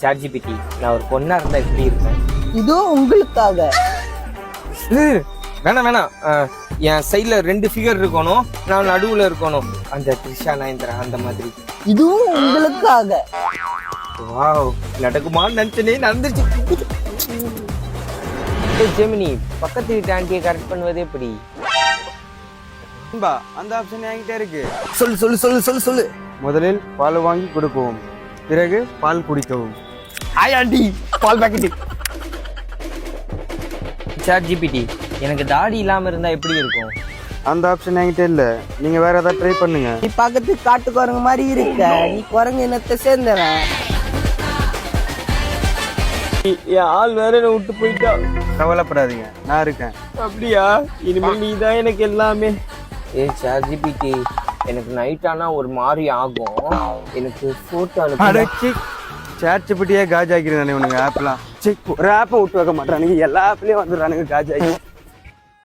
ChatGPT, நான் ஒரு பொண்ணா இருந்தா எப்படி இருப்பேன்? இதுவும் உங்களுக்காக. வேணாம் வேணாம். என் சைட்ல 2 ஃபிகர் இருக்கணும், நான் நடுவுல இருக்கணும். அந்த த்ரிஷா நயன்தாரா அந்த மாதிரி. இதுவும் உங்களுக்காக. வாவ், நடக்குமான்னு நினைச்சனே, நடந்துச்சு. ஜெமினி, பக்கத்து வீட்டு ஆண்டியை கரெக்ட் பண்ணுவது எப்படி? அந்த ஆப்ஷன் என்கிட்ட இருக்கு. சொல்லு சொல்லு சொல்லு சொல்லு சொல்லு. முதலில் பால் வாங்கி கொடுக்கவும், பிறகு பால் குடிக்கவும். ஹாய் ஆண்டி, பால் பாக்கெட். சாட்ஜிபிடி, எனக்கு தாடி இல்லாம இருந்தா எப்படி இருக்கும்? அந்த ஆப்ஷன் என்கிட்ட இல்ல, நீங்க வேற ஏதாவது ட்ரை பண்ணுங்க. நீ பக்கத்து காட்டு குரங்கு மாதிரி இருக்க, நீ குரங்கு இனத்தை சேர்ந்தவன். என் ஆள் வேற என்ன விட்டு போயிட்டா. கவலைப்படாதீங்க, நான் இருக்கேன். அப்படியா? இனிமேல் நீதான் எனக்கு எல்லாமே. சாட்ஜிபிடி, எனக்கு நைட் ஆனா ஒரு மாதிரி ஆகும், எனக்கு போட்டோ அனுப்பி. சாட்ஜிபிட்டியே காஜாக்கிறேன். இவனுங்க ஆப்லாம் ஒரு ஆப்பை விட்டு வைக்க மாட்டானுங்க, எல்லா ஆப்லயும் வந்துடுறானுங்க காஜாக்கி.